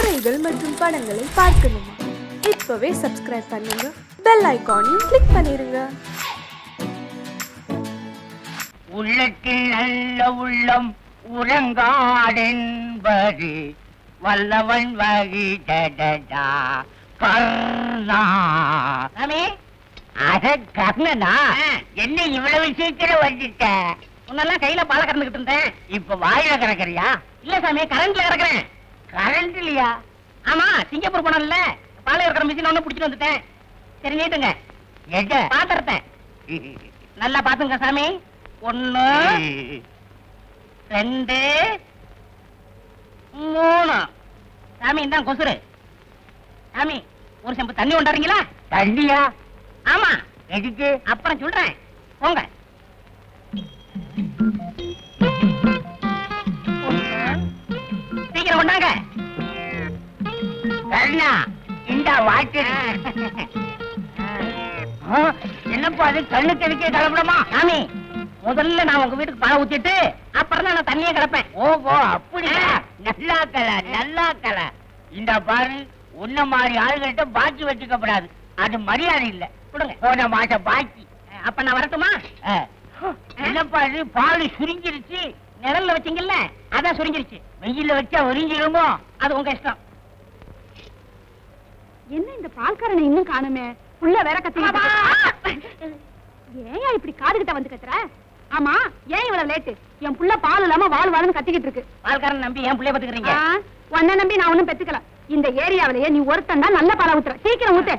கதைகள் மற்றும் படங்களை பார்க்கணுமா? இப்பவே சப்ஸ்கிரைப் பண்ணுங்க, பெல் ஐகானையும் கிளிக் பண்ணிருங்க. உள்ளத்தில் நல்ல உள்ளம் உறங்காடென்பது வல்லவன் வகி டடடா கர்ணா. அத கர்ணனா, என்ன இவ்வளவு சீக்கிரம் வந்துட்ட? முன்னெல்லாம் கையில பால கறந்துகிட்டு இருந்தேன், இப்ப வாயில கறக்கறியா? இல்ல சாமி, கரண்ட்ல கறக்குறேன். கரண்ட்லயா? ஆமா, சிங்கப்பூர் போனல பாலை கறக்கிற மிஷின் ஒண்ணு புடிச்சிட்டு வந்துட்டேன். சரி நீட்டுங்க. எங்க பாத்திரத்தை நல்லா பாத்துங்க சாமி. 1 2 3. சாமி இந்தான் கொசுரு. சாமி ஒரு செம்பு தண்ணி கொண்டாடுறீங்களா? தண்ணியா? ஆமா. எதுக்கு? அப்புறம் சொல்றேன், போங்க. சீக்கிரம் கொண்டாங்க. கருணா, இந்த வாட்டர். என்னப்பா அது, கண்ணுக்கு எதுக்கே கலப்படமா? சாமி முதல்ல நான் உங்க வீட்டுக்கு பாலை ஊத்திட்டு அப்புறம் தான் நான் தண்ணியை கலப்பேன். ஓஹோ, அப்படியா? நல்லா கல, நல்லா கல. இந்த பாரு, உன்ன மாதிரி ஆளுகிட்ட பாக்கி வச்சுக்கப்படாது, அது மரியாதை இல்ல. கொடுங்க போன மாசம் பாக்கி. அப்ப நான் வரட்டுமா? என்னப்பா இது, பால் சுருங்கிருச்சு. நிழல்ல வச்சீங்கல்ல, அதான் சுருங்கிருச்சு. வெயில்ல வச்சா ஒரிஞ்சிருமோ? அது உங்க இஷ்டம். என்ன இந்த பால்காரனை இன்னும் காணுமே? புள்ள வேற கத்திக்கிட்டு. ஏன் இப்படி காதுகிட்ட வந்து கத்துற? ஆமா, ஏன் இவ்வளவு லேட்டு? என் புள்ள பால் இல்லாம வாழ் வாழ்னு கத்திக்கிட்டு இருக்கு. பால்காரன் நம்பி என் புள்ளைய பத்துக்கிறீங்க? உன்னை நம்பி நான் ஒண்ணும் பெத்துக்கல. இந்த ஏரியாவிலேயே நீ ஒருத்தன் தான் நல்ல பாலா ஊத்துற. சீக்கிரம் ஊத்து.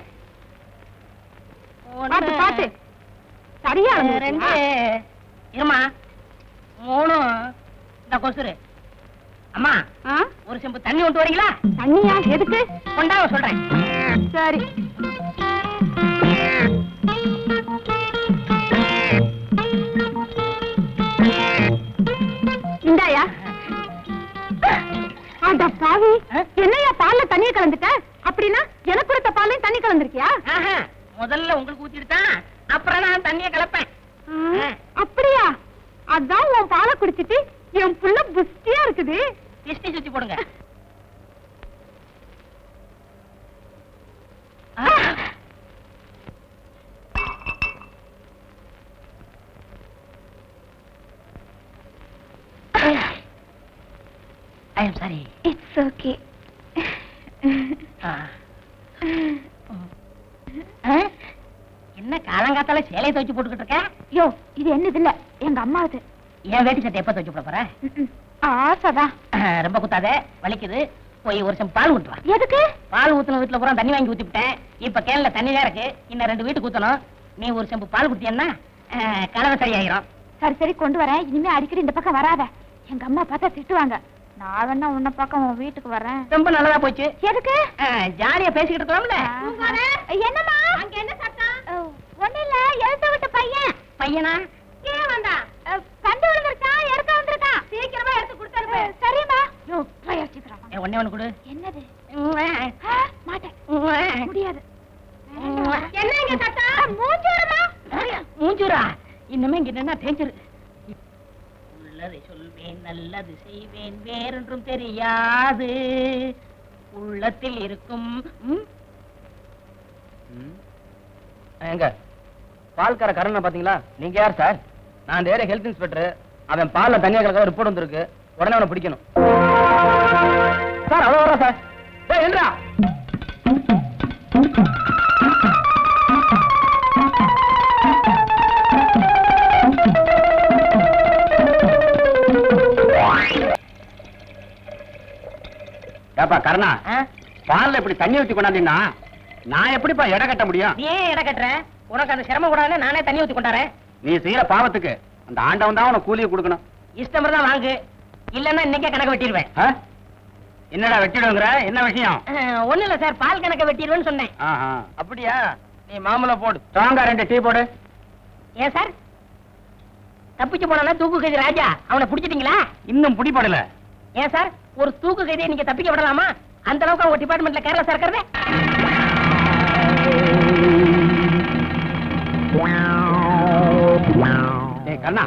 பாத்து பாத்து. சரியா? 2 இருமா. 3 இந்த கொசுரு. அம்மா, ஒரு செம்பு தண்ணி கொண்டு வரீங்களா? தண்ணியா? எதுக்கு? கொண்டாவ சொல்றேன். சரி. இந்தாயா. அட பாவி, என்னையா பால்ல தண்ணியை கலந்துட்ட? அப்படின்னா எனக்கு கொடுத்த பாலையும் தண்ணி கலந்துருக்கியா? முதல்ல உங்களுக்கு ஊத்திட்டு அப்புறம் நான் தண்ணியை கலப்பேன். அப்படியா? அதான் உன் பாலை குடிச்சிட்டு என் புள்ள புஷ்டியா இருக்குது. திஷ்டி சுத்தி போடுங்க. I am sorry. It's okay. என்ன காலங்காத்தால சேலையை துவைச்சு போட்டுக்கிட்டு இருக்க? யோ, இது என்னது இல்ல, எங்க அம்மாவது. என் வேட்டி சட்டை எப்ப துவைச்சு போட போற? ஆசைதான். ரொம்ப குத்தாத, வலிக்குது. போய் ஒரு செம்பு பால் ஊத்துவா. எதுக்கு? பால் ஊத்துன வீட்டுல பூரா தண்ணி வாங்கி ஊத்திவிட்டேன். இப்ப கேன்ல தண்ணி தான் இருக்கு, இன்னும் 2 வீட்டுக்கு ஊத்தணும். நீ ஒரு செம்பு பால் குடுத்தீங்கன்னா கலவை சரியாயிரும். சரி சரி, கொண்டு வரேன். இனிமே அடிக்கடி இந்த பக்கம் வராத, எங்க அம்மா பார்த்தா திட்டுவாங்க. நான் வேணா உன்ன பக்கம் உன் வீட்டுக்கு வரேன். ரொம்ப நல்லதா போச்சு. எதுக்கு? ஜாலியா பேசிக்கிட்டு இருக்கலாம்ல. என்னம்மா அங்க என்ன சத்தம்? ஒண்ணு இல்ல, எழுத்த விட்டு பையன். பையனா? ஏன் வந்தா? கண்டு விழுந்திருக்கான், எடுக்க வந்திருக்கான். சீக்கிரமா எடுத்து கொடுத்துருங்க. சரிம்மா. யோ, ட்ரையர் சீக்கிரம். ஒண்ணே ஒண்ணு கொடு. என்னது? மாட்டேன், முடியாது. என்ன இங்க சத்தம்? மூஞ்சூரமா? மூஞ்சூரா? இன்னுமே இங்க என்ன தேஞ்சிரு. உள்ளதை சொல்வேன், நல்லது செய்வேன், வேறொன்றும் தெரியாது. உள்ளத்தில் இருக்கும். எங்க பால்கார கரணை பாத்தீங்களா? நீங்க யார் சார்? நான் இந்த ஏரியா ஹெல்த் இன்ஸ்பெக்டர். அவன் பால்ல தண்ணியா கலக்க ரிப்போர்ட் வந்திருக்கு, உடனே அவனை பிடிக்கணும் சார். அவ்வளவு வரா சார். டேய் என்றா, ஏப்பா கரணா, பால்ல இப்படி தண்ணி ஊத்தி கொண்டாந்தீங்கன்னா நான் எப்படிப்பா எடை கட்ட முடியும்? ஏன் எடை கட்டுற? உனக்கு அந்த சிரமம் கூடாதுன்னு நானே தண்ணி ஊத்தி கொண்டாரேன். நீ செய்யற பாவத்துக்கு அந்த ஆண்டவன் தான் உனக்கு கூலியை கொடுக்கணும். இஷ்டம் தான் வாங்கு, இல்லன்னா இன்னைக்கே கணக்கு வெட்டிடுவேன். என்னடா வெட்டிடுங்கிற? என்ன விஷயம்? ஒண்ணு இல்ல சார், பால் கணக்க வெட்டிடுவேன்னு சொன்னேன். அப்படியா? நீ மாமூல போடு, ஸ்ட்ராங்கா 2 டீ போடு. ஏன் சார் தப்பிச்சு போனா தூக்கு கைதி ராஜா, அவனை பிடிச்சிட்டீங்களா? இன்னும் பிடிபடல. ஏன் சார் ஒரு தூக்கு கைதியை நீங்க தப்பிக்க விடலாமா? அந்த அளவுக்கு அவங்க டிபார்ட்மெண்ட்ல கேரளா சேர்க்கறது. கண்ணா,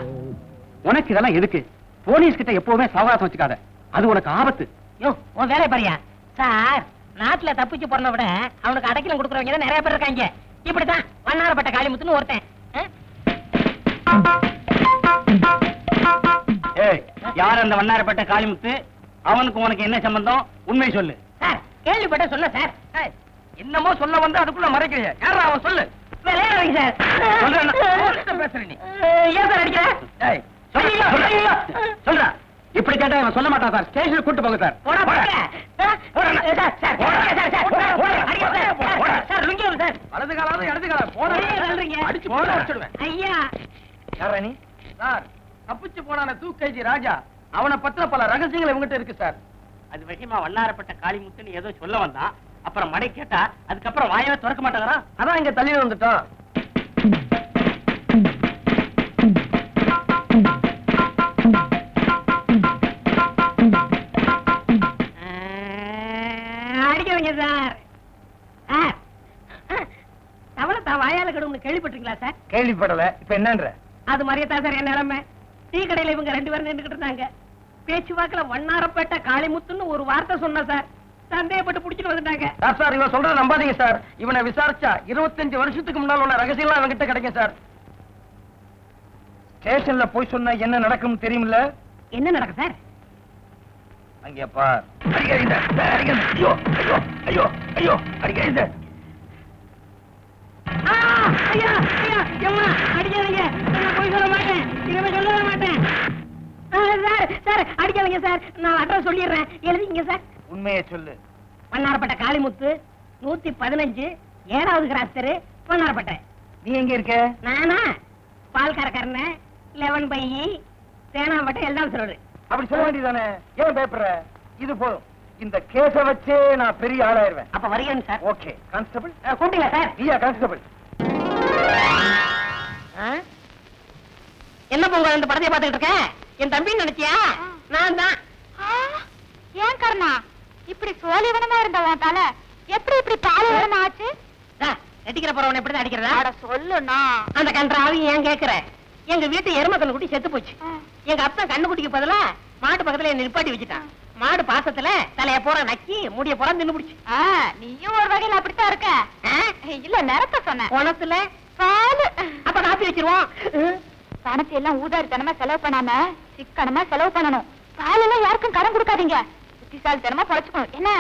உனக்கு இதெல்லாம் எதுக்கு? போலீஸ் கிட்ட எப்பவுமே சவகாசம் வச்சுக்காத, அது உனக்கு ஆபத்து. யோ, உன் வேலை பாரியா? சார் நாட்டுல தப்பிச்சு போறத விட அவனுக்கு அடைக்கலம் கொடுக்கறவங்க தான் நிறைய பேர் இருக்காங்க. இப்படித்தான் வண்ணாரப்பட்ட காளிமுத்துன்னு ஒருத்தன். யார் அந்த வண்ணாரப்பட்ட காளிமுத்து? அவனுக்கு உனக்கு என்ன சம்பந்தம்? உண்மை சொல்லு. சார் கேள்விப்பட்ட சொல்ல சார். என்னமோ சொல்ல வந்து அதுக்குள்ள மறைக்கிறீங்க. யாரா அவன்? சொல்லு. விளையாடுறீங்க சார். பேசுற நீ ஏன் சார் அடிக்கிற? சொல்ற. இப்படி கேட்டா அவன் சொல்ல மாட்டான் சார். ஸ்டேஷனுக்கு கூட்டு போங்க சார். போடா போடா. Sir lungi sir. வலது காலாவது இடது காலம் சொல்றீங்க. அடிச்சு போட வச்சிடுவேன். ஐயா யாரா நீ? சார் தப்பிச்சு போனான தூக்கைஜி ராஜா. அவனை பத்திர பல ரகசியங்கள் இவங்கிட்ட இருக்கு சார். அது விஷயமா வண்ணாரப்பட்ட காளிமுத்துன்னு ஏதோ சொல்ல வந்தான். அப்புறம் மடை கேட்டா அதுக்கப்புறம் வாயவே திறக்க மாட்டாங்கறான். அதான் இங்க தள்ளி வந்துட்டோம். அடிக்கவங்க சார். தவளை தான் வாயால கடும்னு கேள்விப்பட்டிருக்கீங்களா சார்? கேள்விப்படல. இப்ப என்னன்ற? அது மாதிரியே தான் சார் என் நிலைமை. டீ கடையில இவங்க 2 பேரும் நின்றுகிட்டு இருந்தாங்க. பேச்சுவாக்குல வண்ணாரப்பட்ட காளிமுத்துன்னு ஒரு வார்த்தை சொன்ன சார். சந்தேகப்பட்டு புடிச்சிட்டு வந்துட்டாங்க. சார் இவன் சொல்றத நம்பாதீங்க சார். இவனை விசாரிச்சா 25 வருஷத்துக்கு முன்னால் உள்ள ரகசியம்லாம் அவன்கிட்ட கிடைக்கும் சார். ஸ்டேஷன்ல போய் சொன்னா என்ன நடக்கும் தெரியுமில்ல? என்ன நடக்கும் சார்? அங்கே பார். ஐயோ ஐயோ ஐயோ ஐயோ அடிக்காதீங்க. ஐயா ஐயா எம்மா அடிக்காதீங்க. நான் போய் சொல்ல மாட்டேன். இனிமே சொல்லவே மாட்டேன். சார் சார் அடிக்காதீங்க சார். நான் அட்ரஸ் சொல்லிடுறேன். எழுதிங்க சார். உண்மையை சொல்லு. வண்ணாரப்பட்ட காளிமுத்து 115 7வது கிராஸ் தெரு வண்ணாரப்பட்டை. நீ எங்க இருக்க? நானா பால்காரக்காரன 11 பை தேனாம்பட்டை எல்லாம் சொல்றது. அப்படி சொல்ல வேண்டியதானே? ஏன் பேப்பர்? இது போதும். இந்த கேஸ வச்சே நான் பெரிய ஆளாயிருவேன். அப்ப வருகிறேன் சார். ஓகே. கான்ஸ்டபிள் கூப்பிட்டீங்களா சார்? நீயா கான்ஸ்டபிள்? என்ன பொங்க இந்த படத்தை பார்த்துட்டு இருக்க? என் தம்பின்னு நினைச்சியா? நான் தான். ஏன் கர்ணா இப்படி சோழிவனமா இருந்தவன் தலை எப்படி இப்படி பாலைவனம் ஆச்சு? நடிக்கிற போறவன் எப்படிதான் அடிக்கிறதா? சொல்லுண்ணா. அந்த கன்றாவி ஏன் கேக்குற? எங்க வீட்டு எருமை கண்ணு குட்டி செத்து போச்சு. எங்க அப்பா கண்ணு குட்டிக்கு பதிலா மாட்டு பக்கத்துல என்ன நிப்பாட்டி வச்சுட்டான். மாடு பாசத்துல தலைய போற நக்கி முடிய போற நின்னு பிடிச்சு. நீயும் ஒரு வகையில அப்படித்தான் இருக்க. இல்ல நேரத்தை சொன்னேன். உனத்துல பாலு அப்ப காப்பி வச்சிருவோம். பணத்தை எல்லாம் ஊதாரித்தனமா செலவு பண்ணாம சிக்கனமா செலவு பண்ணணும். பால் எல்லாம் யாருக்கும் கடன் கொடுக்காதீங்க. புத்திசாலித்தனமா பழச்சுக்கணும். என்ன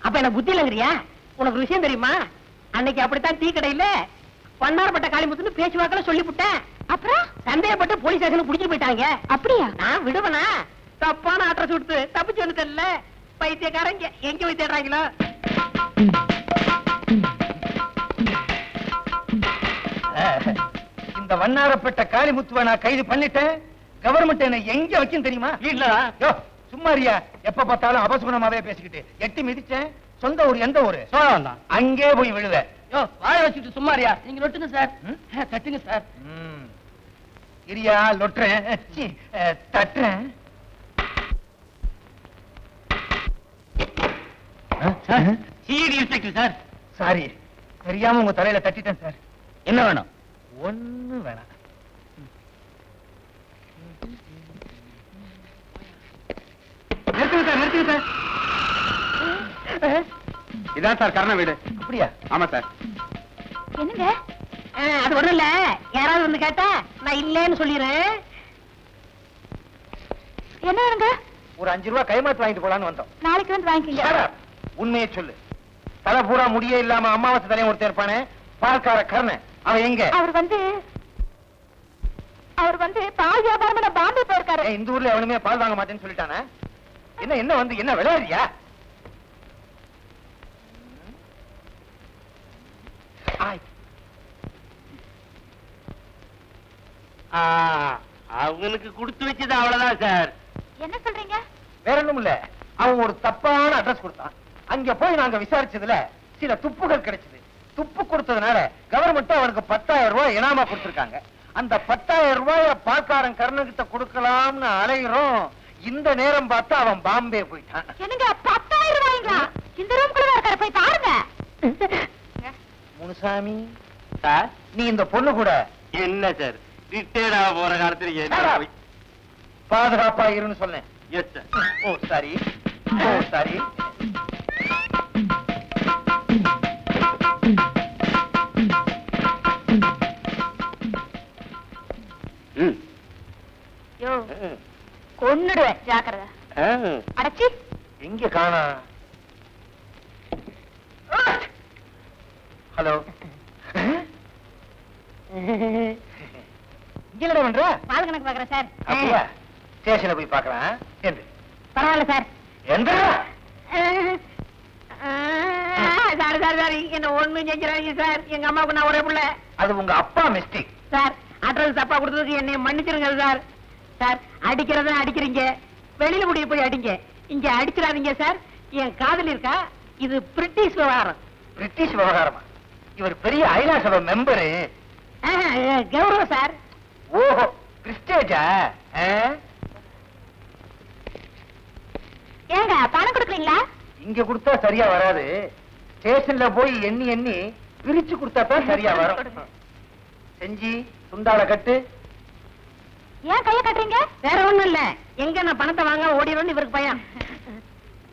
அப்ப என்ன புத்தி இல்லங்கிறியா? உனக்கு விஷயம் தெரியுமா? அன்னைக்கு அப்படித்தான் டீ கடையில வண்ணாரப்பட்ட காளிமுத்துன்னு பேச்சுவாக்கில சொல்லிவிட்டேன். அப்புறம் சந்தேகப்பட்டு போலீஸ் ஸ்டேஷன் புடிச்சு போயிட்டாங்க. அப்படியா? நான் விடுவனா? தப்பான அட்ரஸ் கொடுத்து தப்பிச்சு வந்துட்டல்ல. பைத்தியக்காரங்க எங்க போய் தேடுறாங்களோ? இந்த வண்ணாரப்பட்ட காளிமுத்துவை நான் கைது பண்ணிட்டேன். கவர்மெண்ட் என்ன எங்க வைக்கும் தெரியுமா? இல்ல சும்மாரியா? எப்ப பார்த்தாலும் அபசுகுணமாவே பேசிக்கிட்டு எட்டி மிதிச்சேன். சொந்த ஊர் எந்த ஊரு? அங்கே போய் விழுவ. வாய வச்சுட்டு சும்மாரியா? நீங்க நொட்டுங்க சார். தட்டுங்க சார். இரியா லொட்டுறேன். தட்டுறேன். CID inspector sir. சாரி, தெரியாம உங்க தலையில தட்டிட்டேன் சார். என்ன வேணும்? ஒண்ணு வேணாம். நிறுத்துங்க சார். இதான் சார் கர்ண வீடு. அப்படியா? ஆமா சார். என்னங்க அது ஒண்ணும் இல்ல. யாராவது வந்து கேட்டா நான் இல்லன்னு சொல்லிடுறேன். என்ன வேணுங்க? ஒரு 5 ரூபாய் கைமாத்து வாங்கிட்டு போலான்னு வந்தோம். நாளைக்கு வந்து வாங்கிக்கங்க. உண்மையை சொல்லு. தலை பூரா முடியே இல்லாம அமாவாசை தலையை ஒருத்தர் இருப்பானே, பால்கார கர்ணன், அவன் எங்க? அவர் வந்து பால் வியாபாரம் பாம்பே போயிருக்காரு. இந்த ஊர்ல எவனுமே பால் வாங்க மாட்டேன்னு சொல்லிட்டானே. என்ன வந்து என்ன விளையாடுறியா? அவனுக்கு கொடுத்து வச்சது அவ்வளவுதான் சார். என்ன சொல்றீங்க? வேற ஒண்ணும் இல்ல. அவன் ஒரு தப்பான அட்ரஸ் கொடுத்தான். அங்க போய் நாங்க விசாரிச்சதுல சில துப்புகள் கிடைச்சது. துப்பு கொடுத்ததுனால கவர்மெண்ட் அவனுக்கு 10,000 ரூபாய் இனாமா கொடுத்திருக்காங்க. அந்த 10,000 ரூபாய பால்காரன் கர்ணகிட்ட கொடுக்கலாம்னு அலைகிறோம். இந்த நேரம் பார்த்தா அவன் பாம்பே போயிட்டான். என்னங்க 10,000 ரூபாய்ங்களா? இந்த ரூம்குள்ள இருக்காரு, போய் பாருங்க. முனுசாமி சார், நீ இந்த பொண்ணு கூட என்ன சார் ரிட்டையர்ட் ஆக போற காலத்துல பாதுகாப்பா இருன்னு சொன்னேன். Yes sir. Oh sorry. காணா. ஹலோ, இங்க பண்ற பால் கணக்கு பாக்குறேன் சார். அப்படியா? ஸ்டேஷன்ல போய் பார்க்கலாம். எந்த பரவாயில்ல சார். எந்த சார் சார் சார் என்ன ஒண்ணும் செஞ்சிடாதீங்க சார். எங்க அம்மாவுக்கு நான் ஒரே பிள்ளை. அது உங்க அப்பா மிஸ்டேக் சார். அட்ரஸ் தப்பா கொடுத்ததுக்கு என்னை மன்னிச்சிருங்க சார். சார் அடிக்கிறத அடிக்கிறீங்க, வெளியில முடிய போய் அடிங்க, இங்க அடிச்சிடாதீங்க சார். என் காதல் இருக்கா, இது பிரிட்டிஷ் விவகாரம். பிரிட்டிஷ் விவகாரமா? இவர் பெரிய ஐநா சபை மெம்பரு. கௌரவம் சார். ஓஹோ, பிரிஸ்டேஜா? ஏங்க பணம் கொடுக்குறீங்களா? இங்க கொடுத்தா சரியா வராது. ஸ்டேஷன்ல போய் எண்ணி எண்ணி பிரிச்சு கொடுத்தா தான் சரியா வரும். செஞ்சி சுண்டால கட்டு. ஏன் கைய கட்டுறீங்க? வேற ஒண்ணும் இல்ல, எங்க நான் பணத்தை வாங்க ஓடிடும்னு இவருக்கு பயம்.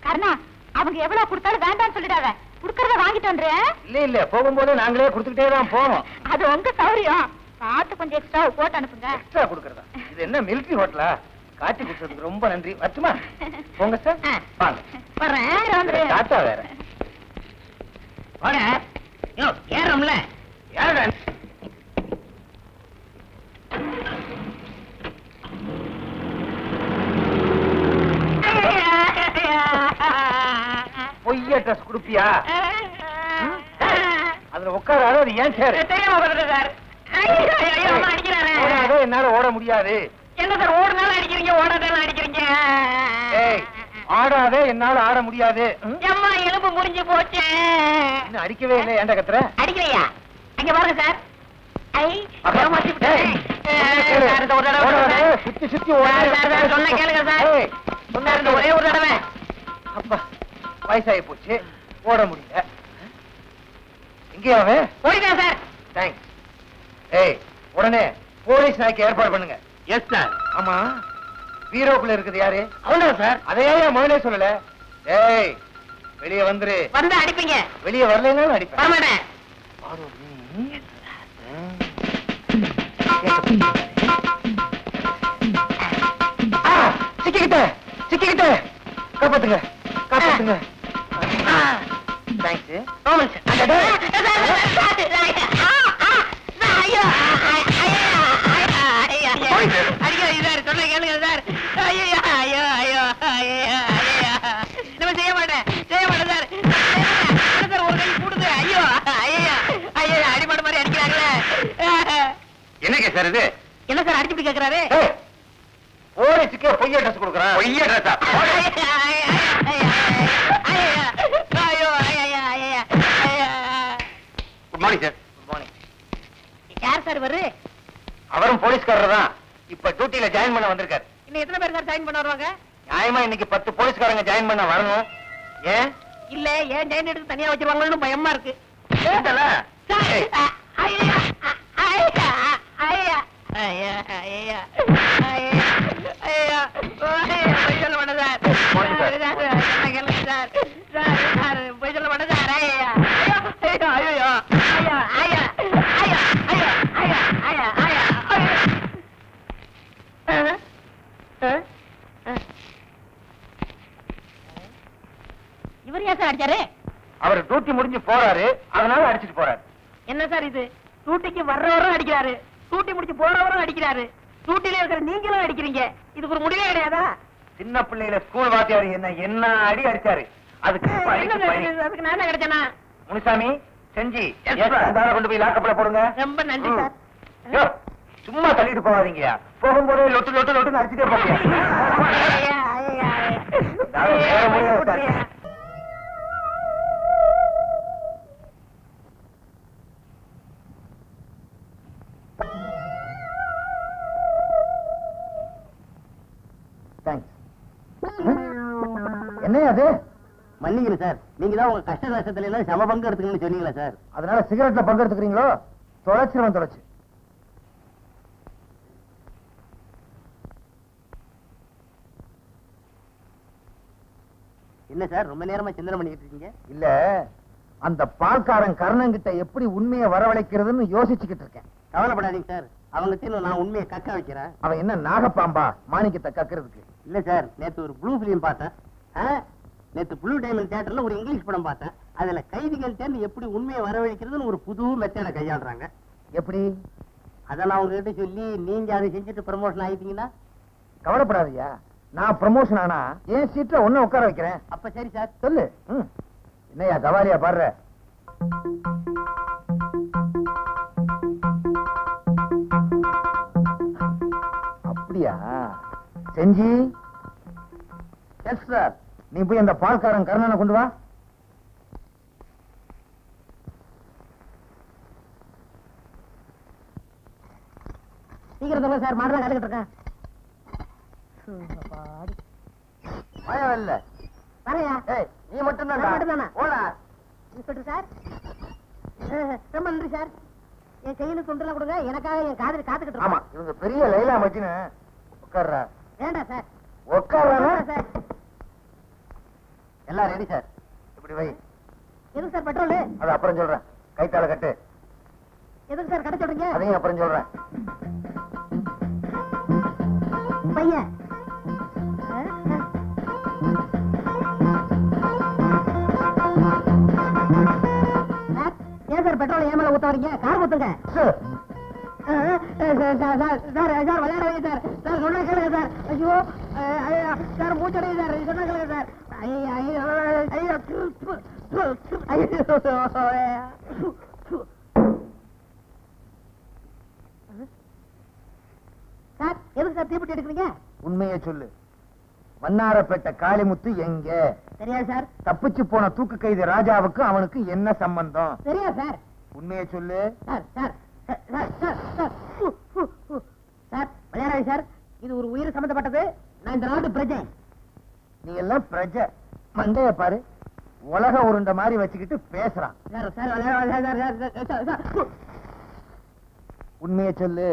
கர்ணா, அவங்க எவ்வளவு கொடுத்தாலும் வேண்டாம்னு சொல்லிடாத. குடுக்கறத வாங்கிட்டு வந்துறேன். இல்ல இல்ல, போகும்போது நாங்களே கொடுத்துக்கிட்டே தான் போவோம். அது உங்க சௌரியம். பார்த்து கொஞ்சம் எக்ஸ்ட்ரா போட்டு அனுப்புங்க. எக்ஸ்ட்ரா கொடுக்கறதா? இது என்ன மிலிட்டரி ஹோட்டலா? காட்டி கொடுத்ததுக்கு ரொம்ப நன்றி. வரட்டுமா? போங்க சார். வாங்க. வர்றேன். டாட்டா வேற. வாங்க. யோ ஏறோம்ல. யாரடா? பொய்ய ட்ரெஸ் குடுப்பியா? அதுல உட்காராத. அது ஏன் சார்? தெரியாம வந்துட்டு சார். ஐயோ அம்மா அடிக்கிறானே. ஓடாத, என்னால ஓட முடியாது. என்ன சார் ஓடுனாலும் அடிக்கிறீங்க, ஓடாதாலும் அடிக்கிறீங்க. ஏய், ஆடாதே, என்னால ஆட முடியாது. அம்மா எலும்பு முறிஞ்சு போச்சு. இன்னும் அடிக்கவே இல்லை. ஏன்டா கத்துற? அடிக்கலையா? அங்க பாருங்க சார். ஐ அக்கா, ஏமாத்தி விட்டேன். ஏய், சார், இந்த ஒரு தடவை ஓடாத, சார். சுத்தி சுத்தி சார், ஓடாத. சார், சார், சொன்னா கேளுங்க சார். ஏய், சார், இந்த ஒரே ஒரு தடவை. அப்பா, வயசாகி போச்சு, ஓட முடியல. எங்கேயா அவன்? ஓடிட்டேன் சார். தேங்க்ஸ். ஏய், உடனே போலீஸ் நாய்க்கு ஏற்பாடு பண்ணுங்க. Yes sir. ஆமா, பீரோக்குள்ள இருக்குது யாரு? அவன்தான் சார். அதையே முதலே சொல்லல. ஏய், வெளியே வந்துரு. வந்து அடிப்பீங்க. வெளியே வரலைன்னாலும் அடிப்பேன். வரமாட்டேன். சிக்கிக்கிட்டேன், சிக்கிக்கிட்டேன். காப்பாத்துங்க, காப்பாத்துங்க. தேங்க்ஸ். ஆமாங்க சார். ஐயோ அடிக்காதீங்க சார், சொன்ன கேளுங்க சார். ஐயோ ஐயோ ஐயோ ஐயோ நம்ம செய்ய மாட்டேன், செய்ய மாட்டேன் சார். சார் ஒரு கை கூடுது. ஐயோ ஐயோ ஐயோ அடிபட மாதிரி அடிக்கிறாங்களே. என்னங்க சார் இது? என்ன சார் அடிச்சுட்டு கேட்கிறாரு? போலீஸுக்கே பொய்ய ட்ரெஸ் கொடுக்குறான். பொய்ய ட்ரெஸ்ஸா? Good morning sir. Good morning. யார் சார் இவரு? அவரும் போலீஸ்காரர் தான். இப்ப டியூட்டில ஜாயின் பண்ண வந்திருக்காரு. இன்னும் எத்தனை பேர் சார் ஜாயின் பண்ண வருவாங்க? நியாயமா இன்னைக்கு 10 போலீஸ்காரங்க ஜாயின் பண்ண வரணும். ஏன்? இல்ல ஏன் ஜாயின் எடுத்து தனியா வச்சிருவாங்கன்னு பயமா இருக்கு. இல்லல. சார், ஐயா ஐயா ஐயா ஐயா ஐயா ஐயா போய் சொல்ல மாட்டேன் சார். கேளுங்க சார். சார் சார் போய் சொல்ல மாட்டேன் சார். ஐயா ஐயோ ஐயோ ஐயா ஐயா ஐயா ஐயா ஐயா ஐயா ஐயா இவர் ஏன் சார் அடிச்சாரு? அவர் டியூட்டி முடிஞ்சு போறாரு, அதனால அடிச்சிட்டு போறாரு. என்ன சார் இது? டியூட்டிக்கு வர்றவரும் அடிக்கிறாரு, டியூட்டி முடிச்சு போறவரும் அடிக்கிறாரு, டியூட்டில இருக்கிற நீங்களும் அடிக்கிறீங்க. இதுக்கு ஒரு முடிவே கிடையாதா? சின்ன பிள்ளையில ஸ்கூல் வாத்தியார் என்ன அடி அடிச்சாரு. அதுக்கு அதுக்கு நான் கிடைச்சேனா? முனிசாமி, செஞ்சி கொண்டு போய் லாக்கப்ல போடுங்க. ரொம்ப நன்றி சார். யோ, சும்மா தள்ளிட்டு போகாதீங்க. போகும்போதே லொட்டு லொட்டு லொட்டு அடிச்சுட்டே போங்க. என்ன அது? மன்னிக்கணும் சார், நீங்க தான் உங்க கஷ்ட நஷ்டத்துல எல்லாம் சம பங்கு எடுத்துக்கணும்னு சொன்னீங்களா சார்? அதனால சிகரெட்ல பங்கு எடுத்துக்கிறீங்களோ? தொலைச்சிருவன் தொலைச்சு. என்ன சார் ரொம்ப நேரமா சிந்தனை பண்ணிக்கிட்டு இருக்கீங்க? இல்ல, அந்த பால்காரன் கர்ணங்கிட்ட எப்படி உண்மையை வரவழைக்கிறதுன்னு யோசிச்சுக்கிட்டு இருக்கேன். கவலைப்படாதீங்க சார், அவங்க நான் உண்மையை கக்க வைக்கிறேன். அவன் என்ன நாகப்பாம்பா மாணிக்கத்தை கக்கிறதுக்கு? இல்ல சார், நேத்து ஒரு ப்ளூ பிலிம் பார்த்தேன். நேற்று ப்ளூ டைமண்ட் தியேட்டர்ல ஒரு இங்கிலீஷ் படம் பார்த்தேன். அதுல கைதிகள் தேர்ந்து எப்படி உண்மையை வரவழைக்கிறதுன்னு ஒரு புது மெத்தேட கையாளுறாங்க. எப்படி? அதை நான் உங்ககிட்ட சொல்லி நீங்க அதை செஞ்சுட்டு ப்ரமோஷன் ஆயிட்டீங்கன்னா? கவலைப்படாதயா, நான் ப்ரமோஷன் ஆனா என் சீட்ல ஒண்ணு உட்கார வைக்கிறேன். அப்ப சரி சார். சொல்லு. என்னையா கவாலியா பாடுற? அப்படியா? செஞ்சி. Yes sir. நீ போய் அந்த பால்காரன் கர்ணனை கொண்டு வா. சீக்கிரம் சார், மாடலாம் கட்டுக்கிட்டு இருக்கேன். இல்ல வரையா? நீ மட்டும் தான். இன்ஸ்பெக்டர் சார், ரொம்ப நன்றி சார். என் கையில துண்டெல்லாம் கொடுங்க, எனக்காக என் காதலி காத்துக்கிட்டு ஆமா, இவங்க பெரிய லைலா மச்சின. உட்கார்றா. வேண்டாம் சார். உட்கார்றா சார். எல்லாம் ரெடி சார். இப்படி வை. எதுக்கு சார் பெட்ரோல்? அது அப்புறம் சொல்றேன். கைத்தால கட்டு. எதுக்கு சார் கட்ட சொல்றீங்க? அதையும் அப்புறம் சொல்றேன். பையன் ஏன் சார் பெட்ரோல் ஏன் மேல ஊத்த வரீங்க? கார் ஊத்துங்க. சார் விளையாட வைங்க சார். சார் சொன்னா கேளுங்க சார். ஐயோ சார் மூச்சடைய சார். சொன்னா கேளுங்க சார். சார் எதுக்கு சார் தீப்பெட்டி எடுக்கிறீங்க? உண்மையை சொல்லு. வண்ணாரப்பேட்டை காளிமுத்து எங்க? தெரியாது சார். தப்பிச்சு போன தூக்கு கைதி ராஜாவுக்கு அவனுக்கு என்ன சம்பந்தம்? தெரியாது சார். உண்மையை சொல்லு. Sir sir sir sir sir sir விளையாடாது சார். இது ஒரு உயிர் சம்பந்தப்பட்டது. நான் இந்த நாட்டு பிரஜை. நீ எல்லாம் பிரஜை. மண்டைய பாரு. உலக உருண்ட மாதிரி வச்சுக்கிட்டு பேசுறான். சார் சார் விளையாடாது சார். உண்மையை சொல்லு.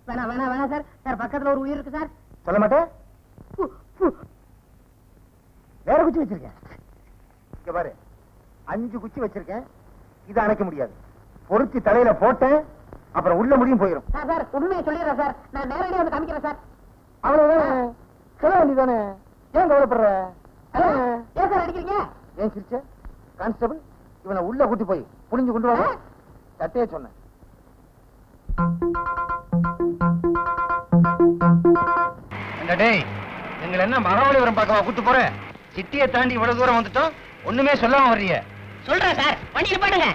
வேணா வேணா வேணா சார். சார் பக்கத்துல ஒரு உயிர் இருக்கு சார். சொல்ல மாட்டேன். வேற குச்சி வச்சிருக்கேன். இங்க பாரு, 5 குச்சி வச்சிருக்கேன். இதை அணைக்க முடியாது. பொருத்தி தலையில போட்டேன், அப்புறம் உள்ள முடியும் போயிடும். சார் சார் உண்மையை சொல்லிடுறேன் சார். நான் நேரடியாக வந்து காமிக்கிறேன் சார். அவ்வளவுதானே? சொல்ல வேண்டியதானே? ஏன் கவலைப்படுற? ஏன் சார் அடிக்கிறீங்க? ஏன் சிரிச்ச? கான்ஸ்டபிள், இவனை உள்ள கூட்டி போய் புளிஞ்சு கொண்டு வர சட்டையே சொன்னேன். எங்களை என்ன மகாபலிபுரம் பக்கமா கூட்டு போற? சிட்டியை தாண்டி இவ்வளவு தூரம் வந்துட்டோம், ஒண்ணுமே சொல்லாம வர்றீங்க. சொல்றேன் சார், வண்டி நிப்பாட்டுங்க.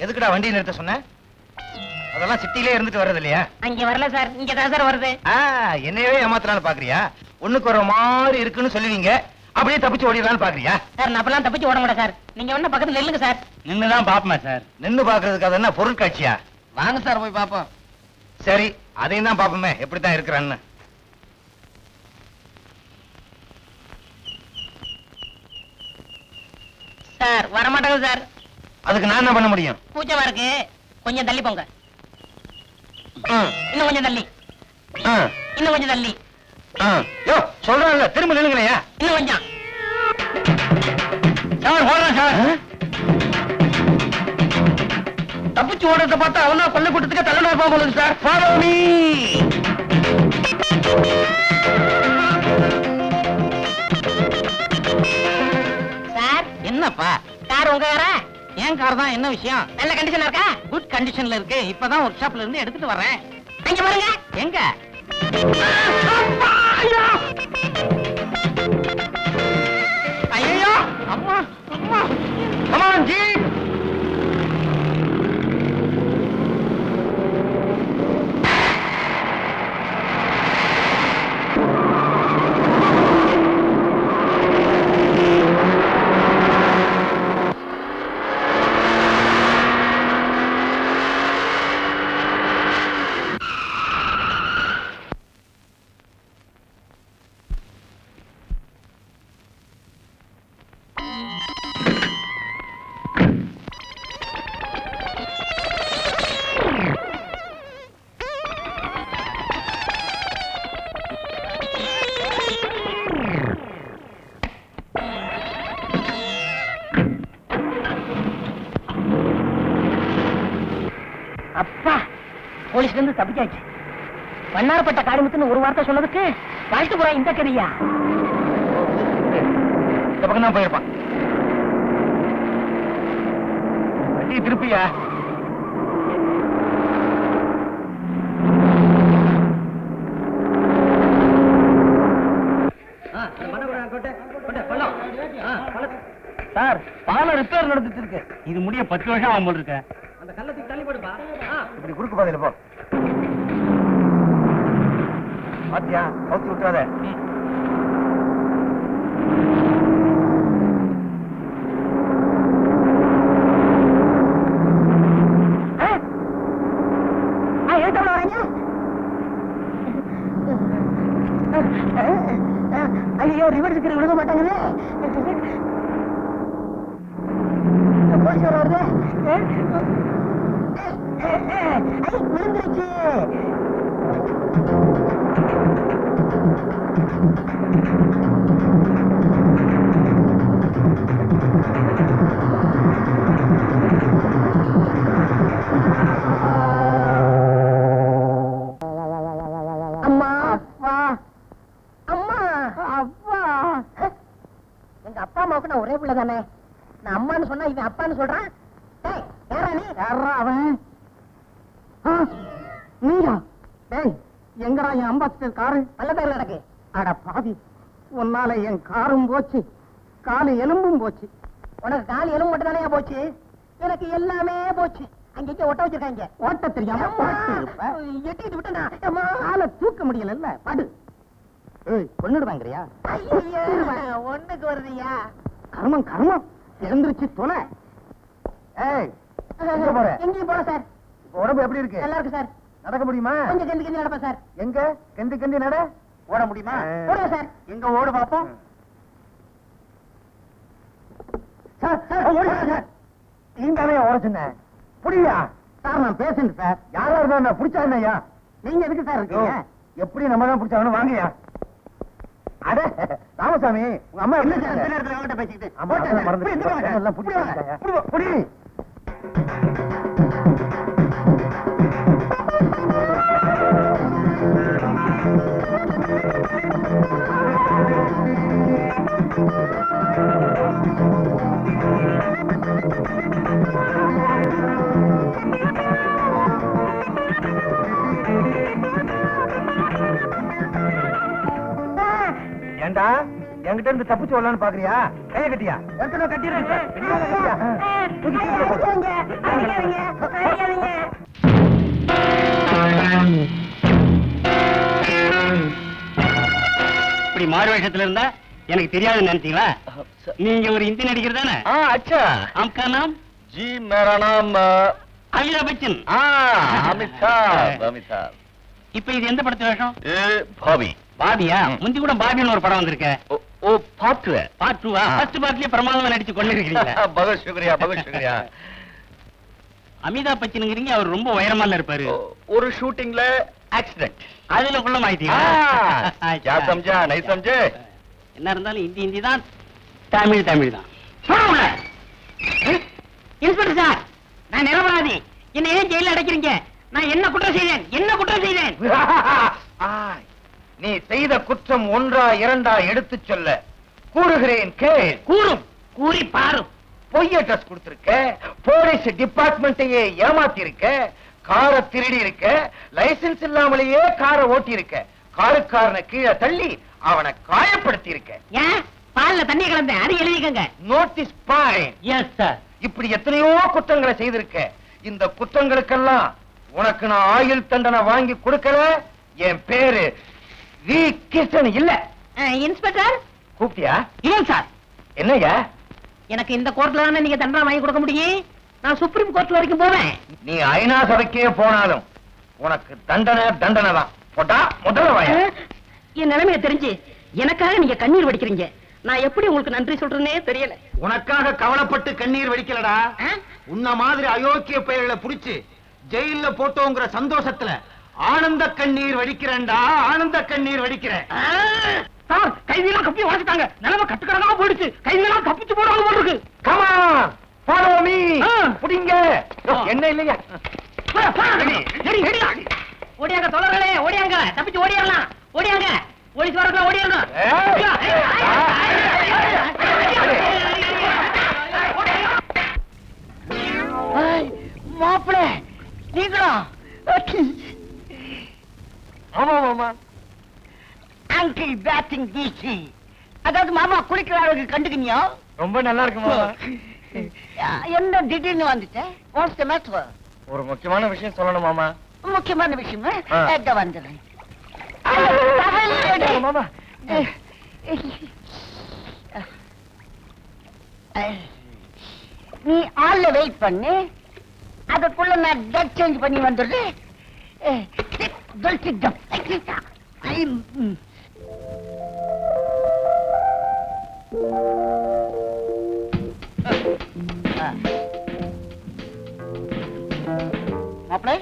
எதுக்குடா வண்டி நிறுத்த சொன்ன? அதெல்லாம் சிட்டிலே இருந்துட்டு வர்றது இல்லையா? அங்க வரல சார், இங்க தான் சார் வருது. என்னையவே ஏமாத்தலான்னு பாக்குறியா? ஒண்ணுக்கு ஒரு மாதிரி இருக்குன்னு சொல்லுவீங்க, அப்படியே தப்பிச்சு ஓடிடலான்னு பாக்குறியா? சார் நான் அப்பெல்லாம் தப்பிச்சு ஓட மாட்டேன் சார். நீங்க வேணா பக்கத்துல நில்லுங்க சார். நின்னுதான் பாப்போமே சார். நின்னு பாக்குறதுக்கு அது என்ன பொருட்காட்சியா? வாங்க சார் போய் பாப்போம். சரி, அதையும் தான் பாப்போமே எப்படித்தான் இருக்கிறான்னு. சார் வரமாட்டாங்க சார். அதுக்கு நான் என்ன பண்ண முடியும்? கூச்சமா இருக்கு, கொஞ்சம் தள்ளி போங்க. இன்னும் கொஞ்சம் தள்ளி. இன்னும் கொஞ்சம் தள்ளி. யோ சொல்றேன்ல, திரும்ப நில்லுங்களையா? இன்னும் கொஞ்சம். சார் ஓடுறேன் சார். தப்பிச்சு ஓடுறத பார்த்தா அவனா கொல்ல கூட்டத்துக்கு தள்ளனா போகுது சார். Follow me. சார் என்னப்பா? கார் உங்க காரா? ஏன் கார் தான், என்ன விஷயம்? நல்ல கண்டிஷன்ல இருக்கா? குட் கண்டிஷன்ல இருக்கு. இப்பதான் ஒர்க் ஷாப்ல இருந்து எடுத்துட்டு வரேன். அங்க பாருங்க. எங்க? ஐயோ அம்மா அம்மா. Come on, Jeep. அப்பா, போலீஸ்ல இருந்து தப்பிச்சாச்சு. வண்ணாரப்பட்ட காளிமுத்துன்னு ஒரு வார்த்தை சொன்னதுக்கு வாழ்த்துப்புறம் இந்த கதையா? இந்த பக்கம் தான் போயிருப்பான். வண்டி திருப்பியா? சார், பாலம் ரிப்பேர் நடந்துட்டு இருக்கு. இது முடிய 10 வருஷம் ஆகும் போல் இருக்க. அந்த கள்ளத்துக்கு தள்ளி போடுப்பா. இப்படி குறுக்கு பாதையில போ. பாத்தியா, கவுத்தி விட்டுறாத. ஐயோ, ரிவர்ஸ் விழுக மாட்டாங்களே. போலீஸ் வருது. விழுந்துருச்சு. அம்மா அப்பா, அம்மா அப்பா. எங்க அப்பா அம்மாவுக்கு நான் ஒரே பிள்ளை தானே. நான் அம்மான்னு சொன்னா இவன் அப்பான்னு சொல்றான். யாரா நீ? யாரா அவன்? நீயா? டேய், எங்கடா என் அம்பாசிடர் காரு? நல்ல பேர் நடக்கு. அட பாவி, உன்னால என் காரும் போச்சு, காலு எலும்பும் போச்சு. உனக்கு காலு எலும்பு மட்டும் தானே போச்சு, எனக்கு எல்லாமே போச்சு. அங்கே ஒட்ட வச்சிருக்காங்க. ஓட்ட தெரியாம எட்டிட்டு விட்டா காலை தூக்க முடியல. படு. கொன்னுடுவாங்கறியா? ஒண்ணுக்கு வருதியா? கர்மம் கர்மம். எழுந்திருச்சு தொலை. எங்கேயும் போல சார். உடம்பு எப்படி இருக்கு? நல்லா இருக்கு சார். நடக்க முடியுமா? கொஞ்சம் கெந்தி கெந்தி நடப்பா சார். எங்க கெந்தி கெந்தி நட. ஓட முடியுமா? ஓடுங்க சார். எங்க ஓடு பாப்போம். சார் சார், ஓடுங்க சார். நீங்கவே ஓட சொன்ன புரியா? சார் நான் பேசுறேன் சார். யாரா இருந்தா புடிச்சா என்னையா? நீங்க எதுக்கு சார் இருக்கீங்க? எப்படி நம்ம தான் பிடிச்சாங்கன்னு வாங்கயா. அட ராமசாமி, உங்க அம்மா என்ன சார் இந்த நேரத்துல அவங்ககிட்ட பேசிக்கிட்டு? அம்மா மறந்து எல்லாம் புடி. ஏண்டா என்கிட்ட இருந்து தப்பிச்சு வரலான்னு பாக்குறியா? கைய கட்டியா? ஏற்கனவே கட்டிடுறேன் சார். இப்படி மாறு வேஷத்துல இருந்தா எனக்கு தெரியாதுன்னு நினைச்சீங்களா? நீங்க ஒரு இந்தி நடிகர் தானே? अच्छा आपका नाम? जी मेरा नाम அமிதாப் பச்சன். अमिताभ. இப்ப இது எந்த படத்து வேஷம்? भाभी. பாபியா? முந்தி கூட பாபின்னு ஒரு படம் வந்திருக்க. ओ पार्ट 2 है. பார்ட் 2வா? ஃபர்ஸ்ட் பார்ட்லயே பிரமாதமா நடிச்சு கொண்டு இருக்கீங்க. बहुत शुक्रिया बहुत शुक्रिया. அமிதாப் பச்சனுங்கிறீங்க, அவர் ரொம்ப உயரமால இருப்பாரு. ஒரு ஷூட்டிங்ல ஆக்சிடென்ட். அதுல குள்ள மாயிட்டீங்க. क्या समझा नहीं समझे? என்ன இருந்தாலும் இந்தி தான், தமிழ் தான். இன்ஸ்பெக்டர் சார், நான் நிரபராதி. என்ன ஏன் ஜெயில அடைக்கிறீங்க? நான் என்ன குற்றம் செய்தேன்? நீ செய்த குற்றம் ஒன்றா இரண்டா எடுத்து சொல்ல கூறுகிறேன் கேள். கூறி பாரு. பொய் அட்ரஸ் கொடுத்திருக்க, போலீஸ் டிபார்ட்மெண்ட்டையே ஏமாத்தி இருக்க, காரை திருடி இருக்க, லைசன்ஸ் இல்லாமலேயே காரை ஓட்டி இருக்க, காருக்காரனை கீழே தள்ளி அவனை காயப்படுத்தி இருக்க. ஏன் பால்ல தண்ணி கலந்தேன், அது எழுதிக்கங்க. Notice point. Yes sir. இப்படி எத்தனையோ குற்றங்களை செய்திருக்க. இந்த குற்றங்களுக்கெல்லாம் உனக்கு நான் ஆயுள் தண்டனை வாங்கி கொடுக்கல. என் பேரு வி கிருஷ்ணன் இல்ல. இன்ஸ்பெக்டர் கூப்பிட்டியா? இல்ல சார். என்னய்யா? எனக்கு இந்த கோர்ட்ல தானே நீங்க தண்டனை வாங்கி கொடுக்க முடியும். நான் சுப்ரீம் கோர்ட்ல வரைக்கும் போவேன். நீ ஐநா சபைக்கே போனாலும் உனக்கு தண்டனை தான். போட்டா முதல்ல வாயா. என் நிலைமையை தெரிஞ்சு எனக்காக நீங்க கண்ணீர் வடிக்கிறீங்க. நான் எப்படி உங்களுக்கு நன்றி சொல்றேனே தெரியல. உனக்காக கவலைப்பட்டு கண்ணீர் வடிக்கலடா. உன்ன மாதிரி அயோக்கிய பெயர்களை புடிச்சு ஜெயில போட்டோங்கிற சந்தோஷத்துல ஆனந்த கண்ணீர் வடிக்கிறேன்டா. ஆனந்த கண்ணீர் வடிக்கிறேன். சார், கைதியெல்லாம் கப்பி உடைச்சிட்டாங்க. நிலைமை கட்டுக்கடங்கா போயிடுச்சு. கைதியெல்லாம் தப்பிச்சு போடுவாங்க போல இருக்கு. Come on, follow me. புடிங்க. என்ன இல்லையா? ஓடியாங்க தோழர்களே, ஓடியாங்க. தப்பிச்சு ஓடியாங்க. போலீஸ் வாஷிங் டிசி. அதாவது மாமா குளிக்கிற அளவுக்கு கண்டுக்கினியோ? ரொம்ப நல்லா இருக்கு மாமா. என்ன திடீர்னு வந்துட்டேன்? What's the matter? ஒரு முக்கியமான விஷயம் சொல்லணும் மாமா. முக்கியமான விஷயமா? எங்க வந்துடுறேன் மாமா. நீ ஆள்ல வெயிட் பண்ணு, அதுக்குள்ள நான் டெட் சேஞ்ச் பண்ணி வந்துடுறேன். மாப்பிள்ளை,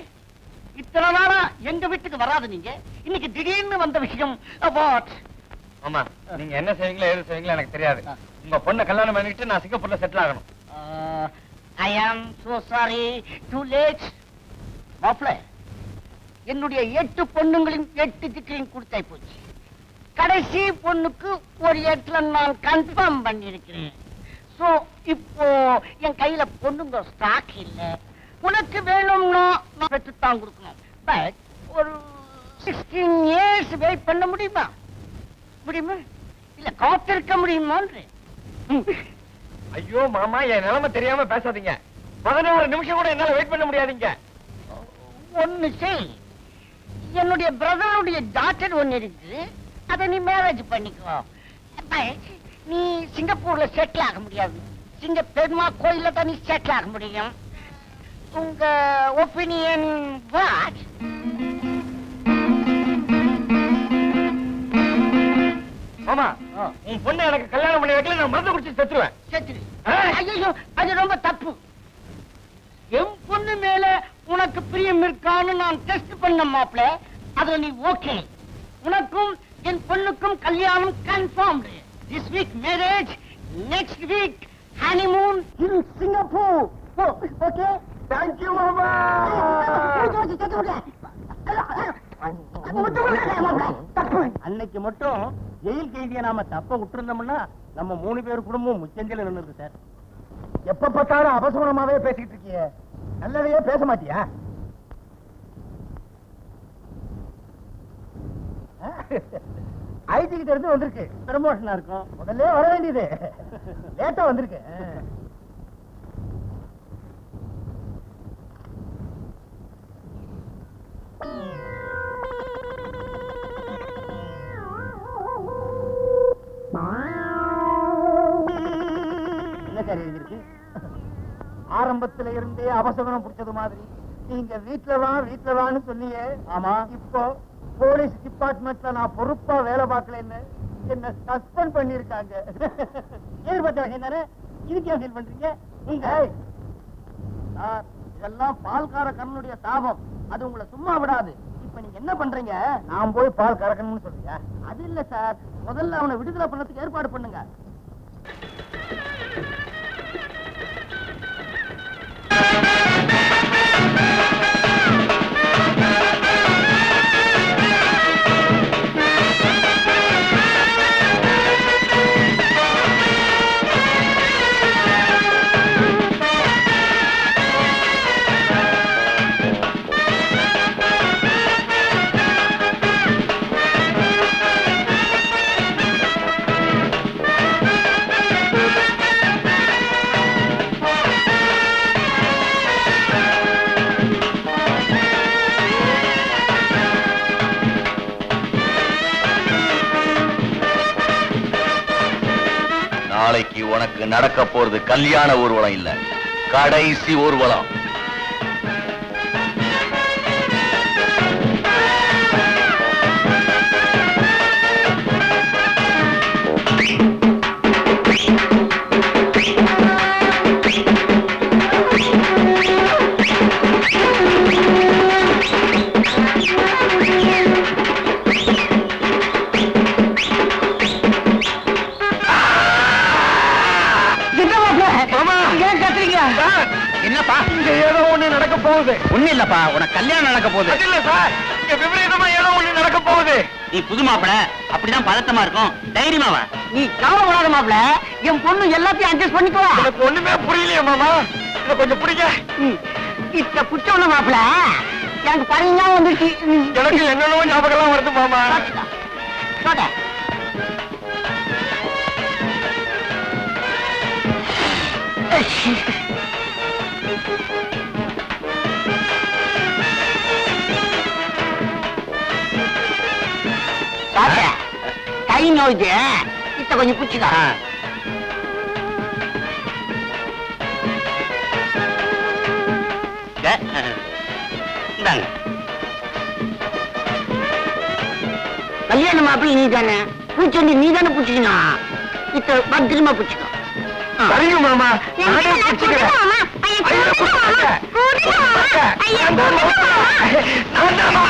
இத்தனை நாளா எங்க வீட்டுக்கு வராது நீங்க, இன்னைக்கு திடீர்னு வந்த விஷயம். மாமா, நீங்க என்ன செய்வீங்களோ ஏது செய்வீங்களோ எனக்கு தெரியாது. உங்க பொண்ணை கல்யாணம் பண்ணிட்டு நான் சிங்கப்பூர்ல செட்டில் ஆகணும். ஐ ஆம் சோ சாரி, டூ லேட். மாப்பிள்ளை, என்னுடைய 8 பொண்ணுங்களின் 8 திக்கையும் கொடுத்தாய் போச்சு. கடைசி பொண்ணுக்கு ஒரு 8ல நான் கன்ஃபார்ம் பண்ணிருக்கிறேன். சோ இப்போ என் கையில பொண்ணுங்க ஸ்டாக் இல்ல. உனக்கு வேணும்னா நான் பெற்றுத்தான் கொடுக்கணும். பட் ஒரு 16 years வெயிட் பண்ண முடியுமா? முடியுமா? இல்ல காத்திருக்க முடியுமா? ஐயோ மாமா, என் நிலைமை தெரியாம பேசாதீங்க. 16 நிமிஷம் கூட என்னால வெயிட் பண்ண முடியாதீங்க. ஒண்ணு செய், என்னுடைய பிரதருடைய டாக்டர் ஒண்ணு இருக்கு, அதை நீ மேரேஜ் பண்ணிக்கோ. நீ சிங்கப்பூர்ல செட்டில் ஆக முடியாது, சிங்க பெருமா கோயில்ல தான் நீ செட்டில் ஆக முடியும். உங்க ஒப்பீனியன் வாட்? மாமா, உன் பொண்ணை எனக்கு கல்யாணம் பண்ணி வைக்கல, நான் மருந்து குடிச்சு செத்துருவேன். செத்துரு. ஐயோ, அது ரொம்ப தப்பு. என் பொண்ணு மேல உனக்கு பிரியம் இருக்கான்னு நான் டெஸ்ட் பண்ண மாப்பிள்ள, அதுல நீ ஓகே. உனக்கும் என் பொண்ணுக்கும் கல்யாணம் confirm. This week marriage, next week honeymoon in Singapore. Okay? Thank you மாமா. அன்னைக்கு மட்டும் ஜெயில் கைதிய நாம தப்ப விட்டுருந்தோம்னா நம்ம 3 பேர் குடும்பம் முச்சந்தில நின்னுருக்கு சார். எப்ப பார்த்தாலும் அபசகுணமாவே பேசிட்டு இருக்கிய, நல்லதையே பேச மாட்டியா? ஐடி கிட்ட இருந்து வந்திருக்கு, ப்ரமோஷனா இருக்கும். முதல்ல வர வேண்டியது, லேட்டா வந்திருக்கு. என்ன சார் எழுதிருக்கு? ஆரம்பத்துல இருந்தே அபசகுணம் பிடிச்சது மாதிரி நீங்க வீட்டுல வான்னு சொன்னீங்க. ஆமா, இப்போ போலீஸ் டிபார்ட்மெண்ட்ல நான் பொறுப்பா வேலை பார்க்கலன்னு என்ன சஸ்பெண்ட் பண்ணிருக்காங்க. எதிர்பார்த்த விஷயம் தானே, இதுக்கு ஏன் ஃபீல் பண்றீங்க? நீங்க சார், இதெல்லாம் பால்கார கண்ணனுடைய சாபம், அது உங்களை சும்மா விடாது. இப்ப நீங்க என்ன பண்றீங்க? நான் போய் பால் கறக்கணும்னு சொல்றீங்க? அது இல்ல சார், முதல்ல அவனை விடுதலை பண்ணதுக்கு ஏற்பாடு பண்ணுங்க. நாளைக்கு உனக்கு நடக்க போறது கல்யாண ஊர்வலம் இல்ல, கடைசி ஊர்வலம். என்னப்பா இங்க ஏதோ ஒண்ணு நடக்க போகுது. ஒண்ணு இல்லப்பா, உனக்கு கல்யாணம் நடக்க போகுது. அது இல்ல சார், இங்க விபரீதமா ஏதோ ஒண்ணு நடக்க போகுது. நீ புது மாப்பிள, அப்படிதான் பதட்டமா இருக்கும், தைரியமா வா. நீ கவலைப்படாத மாப்பிள, என் பொண்ணு எல்லாத்தையும் அட்ஜஸ்ட் பண்ணிக்கோ. எனக்கு ஒண்ணுமே புரியலையே மாமா, இத கொஞ்சம் பிடிக்க. இத்த குச்சவன மாப்பிள, எனக்கு பரிஞ்சா வந்துச்சு. எனக்கு என்னென்னவோ ஞாபகம் வருது மாமா. சொல்ல கை நோய்க்கு இத்த கொஞ்சம் பிடிச்சிக்க. கல்யாண மாப்பிள்ளை நீ தானே, பூச்செண்டி நீ தானே பிடிச்சிக்கணும். இத்த பத்திரமா பிடிச்சிக்கோ. சரிங்க மாமா, நானே பிடிச்சுக்கிறேன். நான் தான்மா.